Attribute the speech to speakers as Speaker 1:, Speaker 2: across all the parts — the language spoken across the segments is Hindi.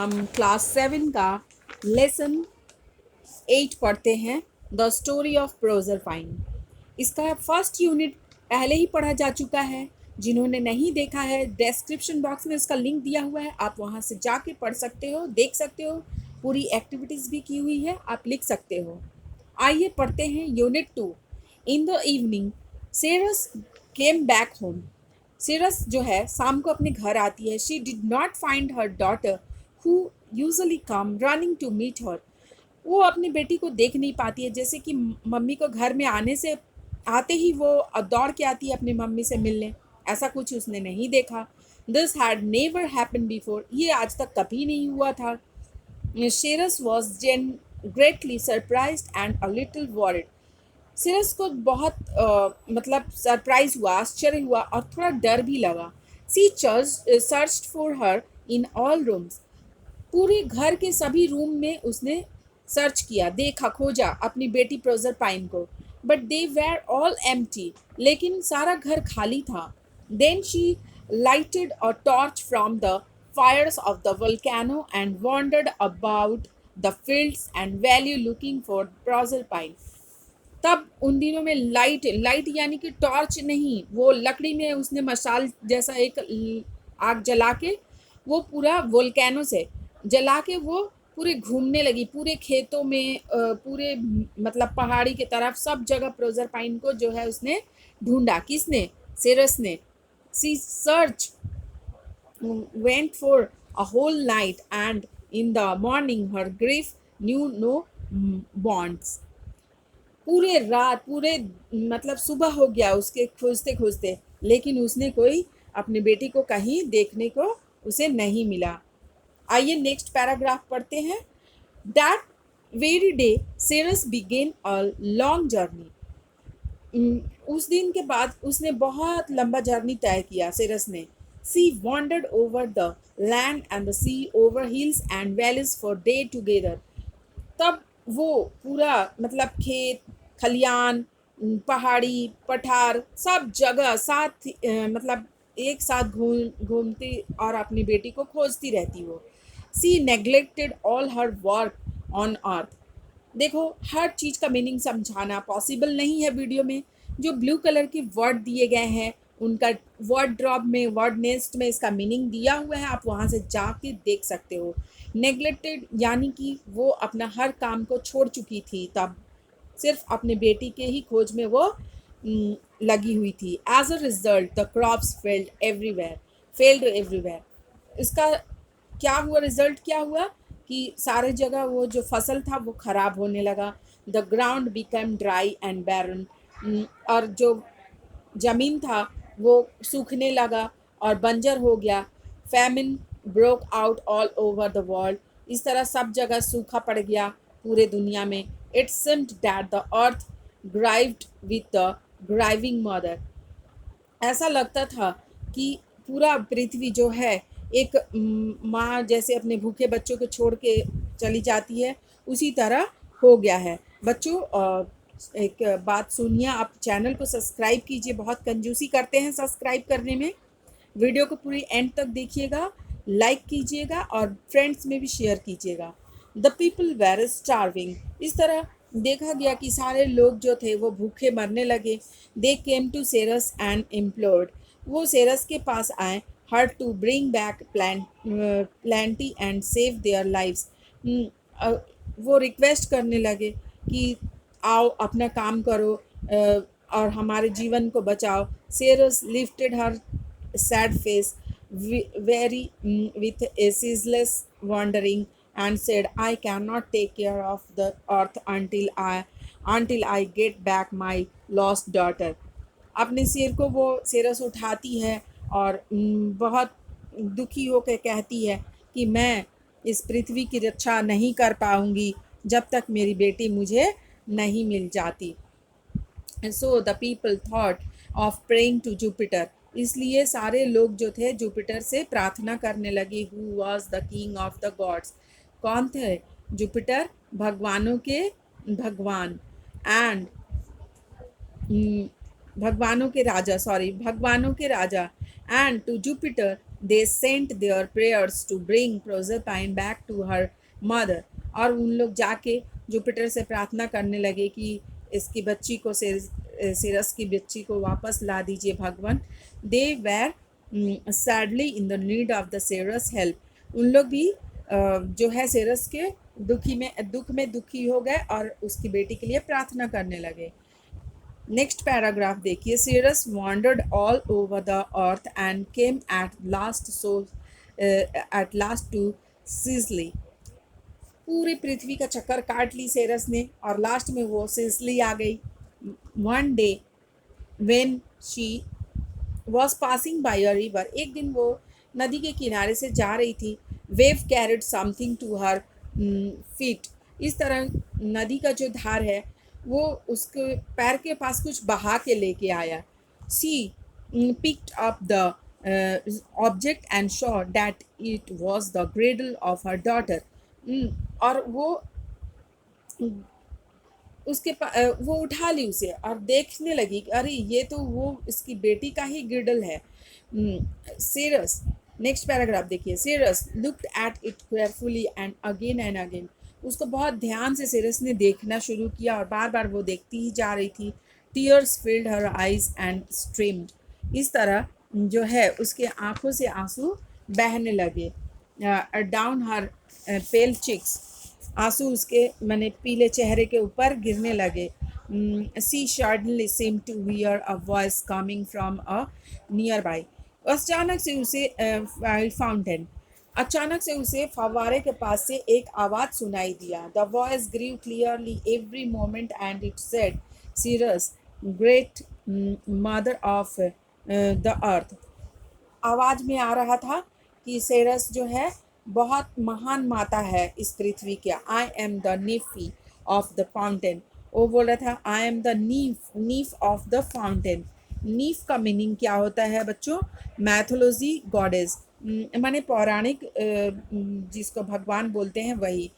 Speaker 1: हम क्लास 7 का लेसन 8 पढ़ते हैं, द स्टोरी ऑफ प्रोजरपाइन। इसका फर्स्ट यूनिट पहले ही पढ़ा जा चुका है। जिन्होंने नहीं देखा है, डिस्क्रिप्शन बॉक्स में इसका लिंक दिया हुआ है, आप वहाँ से जाके पढ़ सकते हो, देख सकते हो। पूरी एक्टिविटीज़ भी की हुई है, आप लिख सकते हो। आइए पढ़ते हैं unit 2। In the evening Ceres came back home. Ceres जो है शाम को अपने घर आती है। She did not find her daughter who usually come running to meet her. वो अपनी बेटी को देख नहीं पाती है, जैसे कि मम्मी को घर में आने से आते ही वो दौड़ के आती है अपनी मम्मी से मिलने। ऐसा कुछ उसने नहीं देखा। This had never happen before. ये आज तक कभी नहीं हुआ था। Ceres was greatly surprise and a little worried. Ceres को बहुत मतलब सरप्राइज हुआ, आश्चर्य हुआ और थोड़ा डर भी लगा। She searched for her in all rooms. पूरे घर के सभी रूम में उसने सर्च किया, देखा, खोजा अपनी बेटी प्रोजरपाइन को। But they were all empty. लेकिन सारा घर खाली था। Then she lighted a torch from the fires of the volcano and wandered about the fields and valley looking for Proserpine. तब उन दिनों में लाइट लाइट यानी कि टॉर्च नहीं, वो लकड़ी में उसने मशाल जैसा एक आग जला के, वो पूरा वोल्केनो से जला के वो पूरे घूमने लगी, पूरे खेतों में, पूरे मतलब पहाड़ी की तरफ सब जगह प्रोजरपाइन को जो है उसने ढूंढा। किसने? सेरस ने। सी search went for a whole night and in the morning her grief knew no bonds। पूरे रात, पूरे मतलब सुबह हो गया उसके खोजते खोजते, लेकिन उसने कोई अपनी बेटी को कहीं देखने को उसे नहीं मिला। आइए नेक्स्ट पैराग्राफ पढ़ते हैं। That very day Ceres began a long journey. उस दिन के बाद उसने बहुत लंबा जर्नी तय किया सेरस ने। She wandered over the land and the sea, over hills and valleys for day together. तब वो पूरा मतलब खेत, खलियान, पहाड़ी, पठार सब जगह साथ मतलब एक साथ घूमती और अपनी बेटी को खोजती रहती वो। She neglected all her work on earth. देखो, हर चीज़ का मीनिंग समझाना पॉसिबल नहीं है वीडियो में। जो ब्लू कलर के वर्ड दिए गए हैं उनका वर्ड ड्रॉप में, वर्ड नेस्ट में इसका मीनिंग दिया हुआ है, आप वहाँ से जाके देख सकते हो। नेग्लेक्टेड यानी कि वो अपना हर काम को छोड़ चुकी थी, तब सिर्फ अपने बेटी के ही खोज में वो लगी हुई थी। As a result the crops failed everywhere. इसका क्या हुआ, रिजल्ट क्या हुआ कि सारे जगह वो जो फसल था वो खराब होने लगा। The ground become dry and barren. और जो ज़मीन था वो सूखने लगा और बंजर हो गया। Famine broke out all over the world. इस तरह सब जगह सूखा पड़ गया पूरे दुनिया में। It seemed that the earth grieved with the grieving mother. ऐसा लगता था कि पूरा पृथ्वी जो है एक माँ जैसे अपने भूखे बच्चों को छोड़ के चली जाती है, उसी तरह हो गया है। बच्चों एक बात सुनिए, आप चैनल को सब्सक्राइब कीजिए, बहुत कंजूसी करते हैं सब्सक्राइब करने में। वीडियो को पूरी एंड तक देखिएगा, लाइक कीजिएगा और फ्रेंड्स में भी शेयर कीजिएगा। The people were starving. इस तरह देखा गया कि सारे लोग जो थे वो भूखे मरने लगे। They came to Ceres and implored. वो सेरस के पास आए, her to bring back plenty and save their lives. वो रिक्वेस्ट करने लगे कि आओ अपना काम करो और हमारे जीवन को बचाओ। सेरस lifted her sad face, very with a ceaseless wandering, and said, I cannot take care of the earth until I get back my lost daughter। अपने सिर को वो सेरस उठाती है और बहुत दुखी होकर कहती है कि मैं इस पृथ्वी की रक्षा नहीं कर पाऊंगी जब तक मेरी बेटी मुझे नहीं मिल जाती। So the people thought of praying to Jupiter. इसलिए सारे लोग जो थे जुपिटर से प्रार्थना करने लगे। Who was the king of the gods. कौन थे? जुपिटर, भगवानों के भगवान। एंड भगवानों के राजा, सॉरी, भगवानों के राजा। And to Jupiter they sent their prayers to bring Proserpine back to her mother. और उन लोग जाके जुपिटर से प्रार्थना करने लगे कि इसकी बच्ची को सिरस की बच्ची को वापस ला दीजिए भगवान। They were sadly in the need of the Ceres help. उन लोग भी जो है सिरस के दुख में दुखी हो गए और उसकी बेटी के लिए प्रार्थना करने लगे। नेक्स्ट पैराग्राफ देखिए। Ceres wandered all over the earth and came at last to Sicily. पूरी पृथ्वी का चक्कर काट ली सेरस ने और लास्ट में वो सिजली आ गई। One day when she was passing by a river, एक दिन वो नदी के किनारे से जा रही थी। Wave carried something to her feet. इस तरह नदी का जो धार है वो उसके पैर के पास कुछ बहा के लेके आया। She picked up the object and saw that it was the girdle of her daughter. और वो वो उठा ली उसे और देखने लगी कि अरे ये तो वो इसकी बेटी का ही गिडल है। सीरस, नेक्स्ट पैराग्राफ देखिए। Ceres looked at it carefully and again. उसको बहुत ध्यान से सीरस ने देखना शुरू किया और बार बार वो देखती ही जा रही थी। Tears field her eyes and streamed. इस तरह जो है उसके आंखों से आंसू बहने लगे। डाउन हर पेल चिक्स, आंसू उसके मैंने पीले चेहरे के ऊपर गिरने लगे। सी suddenly seemed to hear a voice coming from a nearby। अचानक से उसे फव्वारे के पास से एक आवाज़ सुनाई दिया। The voice grew clearly every moment and it said, Cirrus, great mother of the earth। आवाज़ में आ रहा था कि सेरस जो है बहुत महान माता है इस पृथ्वी के। I am the nymph of the fountain. वो बोल रहा था I am the nymph of the fountain. Nymph का मीनिंग क्या होता है बच्चों? मैथोलॉजी गॉडेस, माने पौराणिक जिसको भगवान बोलते हैं वही।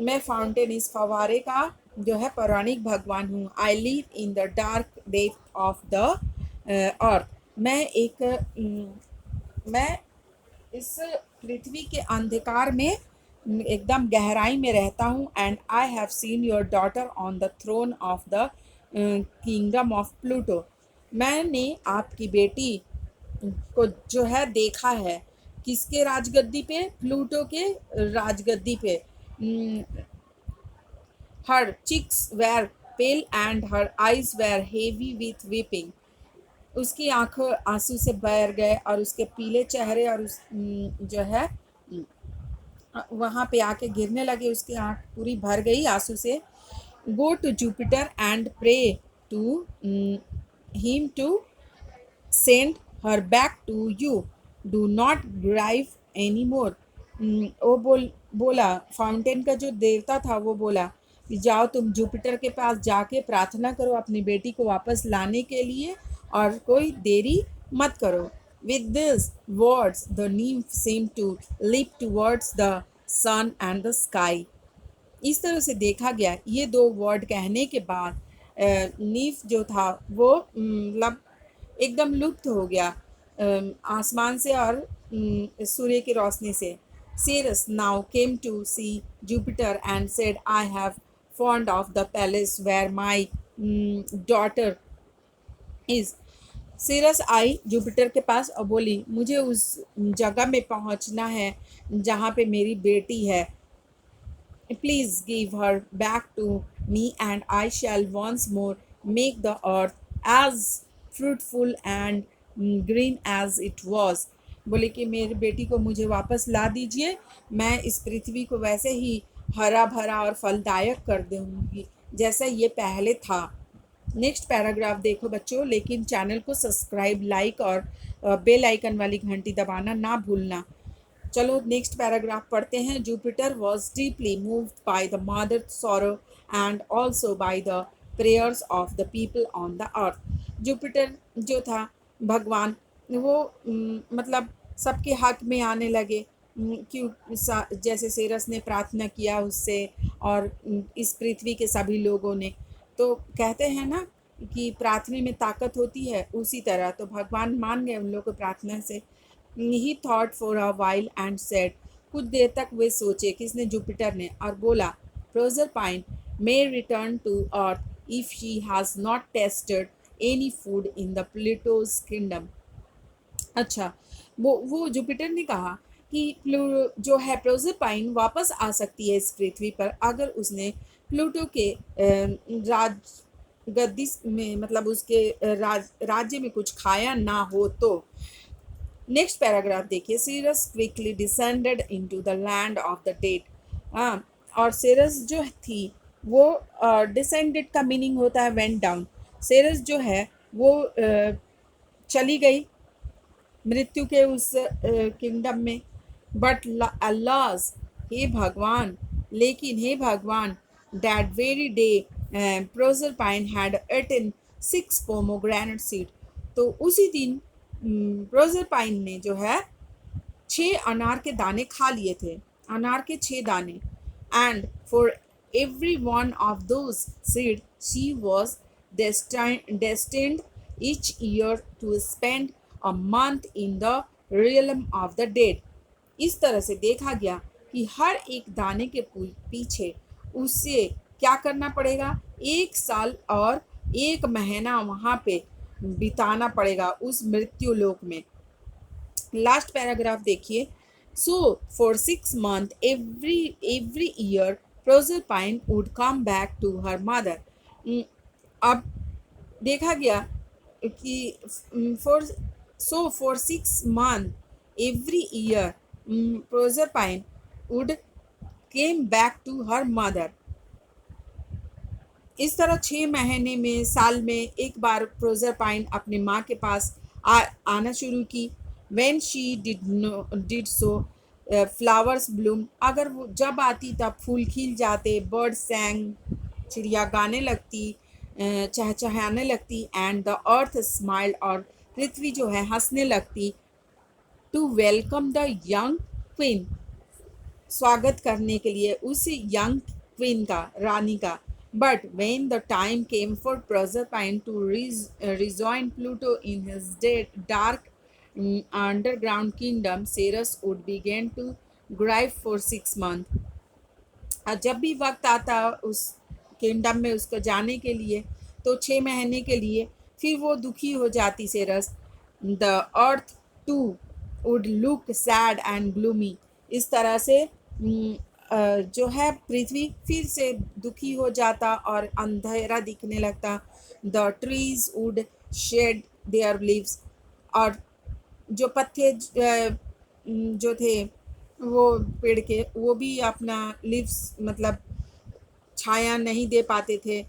Speaker 1: मैं फाउंटेन, इस फवारे का जो है पौराणिक भगवान हूँ। I live in the dark depth of the earth. मैं इस पृथ्वी के अंधकार में एकदम गहराई में रहता हूँ। And I have seen your daughter on the throne of the kingdom of Pluto. मैंने आपकी बेटी को जो है देखा है, किसके राजगद्दी पे? प्लूटो के राजगद्दी पे। Her cheeks were pale and her eyes were heavy with weeping. उसकी आंखों आंसू से भर गए और उसके पीले चेहरे और उस जो है वहाँ पे आके गिरने लगे। उसकी आंख पूरी भर गई आंसू से। Go to Jupiter and pray to him to send her back to you. Do not grieve any more. वो बोला, फाउंटेन का जो देवता था वो बोला कि जाओ तुम जुपिटर के पास जाके प्रार्थना करो अपनी बेटी को वापस लाने के लिए और कोई देरी मत करो। With these words, the nymph seemed to leap towards the sun and the sky। इस तरह से देखा गया। ये दो वर्ड कहने के बाद नीफ जो था वो मतलब एकदम लुप्त हो गया आसमान से और सूर्य की रोशनी से। Ceres now came to see Jupiter and said, I have fond of the palace where my daughter is। Ceres आई जुपिटर के पास और बोली, मुझे उस जगह में पहुंचना है जहाँ पे मेरी बेटी है। Please give her back to me and I shall once more make the earth as fruitful and green as it was. बोले कि मेरी बेटी को मुझे वापस ला दीजिए, मैं इस पृथ्वी को वैसे ही हरा भरा और फलदायक कर दूँगी जैसा ये पहले था। नेक्स्ट पैराग्राफ देखो बच्चों, लेकिन चैनल को सब्सक्राइब, लाइक और बेल आइकन वाली घंटी दबाना ना भूलना। चलो नेक्स्ट पैराग्राफ पढ़ते हैं। Jupiter was deeply moved by the mother sorrow and also by the prayers of the people on the earth. Jupiter जो था भगवान वो मतलब सबके हक में आने लगे क्यों जैसे सेरस ने प्रार्थना किया उससे और इस पृथ्वी के सभी लोगों ने। तो कहते हैं ना कि प्रार्थना में ताकत होती है, उसी तरह तो भगवान मान गए उन लोगों को प्रार्थना से। ही thought for a while and said, कुछ देर तक वे सोचे, किसने, जुपिटर ने, और बोला, प्रोजरपाइन may return to earth if she has not tasted any food in the Pluto's kingdom. अच्छा, वो जुपिटर ने कहा कि जो है प्रोजरपाइन वापस आ सकती है इस पृथ्वी पर अगर उसने प्लूटो के राज गद्दी में, मतलब उसके राज्य में कुछ खाया ना हो तो। नेक्स्ट पैराग्राफ देखिए, Ceres quickly descended into the land of the dead. हाँ, और सेरस जो थी वो, डिसेंडेड का मीनिंग होता है वेंट डाउन। सेरस जो है वो चली गई मृत्यु के उस किंगडम में। बट अल्लाहस, हे भगवान, लेकिन हे भगवान, that very day Proserpine had eaten 6 pomegranate seed. तो उसी दिन प्रोजरपाइन ने जो है 6 अनार के दाने खा लिए थे, अनार के 6 दाने। And for every one of those seed she was destined each year to spend a month in the realm of the dead। इस तरह से देखा गया कि हर एक दाने के पीछे उसे क्या करना पड़ेगा, 1 साल और 1 महीना वहाँ पे बिताना पड़ेगा उस मृत्यु लोक में। लास्ट पैराग्राफ देखिए, so for 6 months every year Proserpine would come back to her mother. अब देखा गया कि for 6 months every year Proserpine would came back to her mother. इस तरह 6 महीने में, साल में एक बार प्रोजरपाइन अपनी माँ के पास आना शुरू की। When she did so flowers Bloom, अगर वो जब आती तब फूल खिल जाते, बर्ड सैंग, चिड़िया गाने लगती, चहचहाने लगती, एंड द अर्थ स्माइल्ड, और पृथ्वी जो है हंसने लगती, to welcome the young queen, स्वागत करने के लिए उस यंग क्वीन का, रानी का। But when the time came for Proserpine to rejoin Pluto in his dark underground kingdom, Ceres would begin to grieve for 6 months। और जब भी वक्त आता उस किंगडम में उसको जाने के लिए, तो 6 महीने के लिए फिर वो दुखी हो जाती Ceres. The earth too would look sad and gloomy, इस तरह से जो है पृथ्वी फिर से दुखी हो जाता और अंधेरा दिखने लगता। The trees would shade there leaves, और जो पत्ते जो थे वो पेड़ के, वो भी अपना लीव्स, मतलब छाया नहीं दे पाते थे।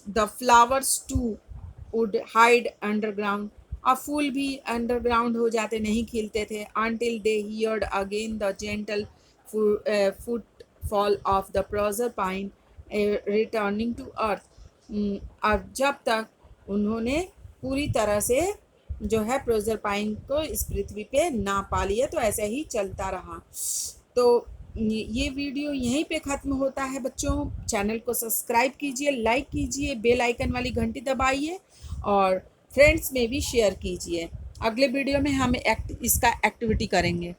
Speaker 1: The flowers too would hide underground, और फूल भी अंडरग्राउंड हो जाते, नहीं खिलते थे। Until they heard again the gentle footfall of the Proserpine returning to earth. अब जब तक उन्होंने पूरी तरह से जो है प्रोजरपाइन को इस पृथ्वी पे ना पा लिया, तो ऐसे ही चलता रहा। तो ये वीडियो यहीं पे ख़त्म होता है बच्चों। चैनल को सब्सक्राइब कीजिए, लाइक कीजिए, बेल आइकन वाली घंटी दबाइए और फ्रेंड्स में भी शेयर कीजिए। अगले वीडियो में हम इसका एक्टिविटी करेंगे।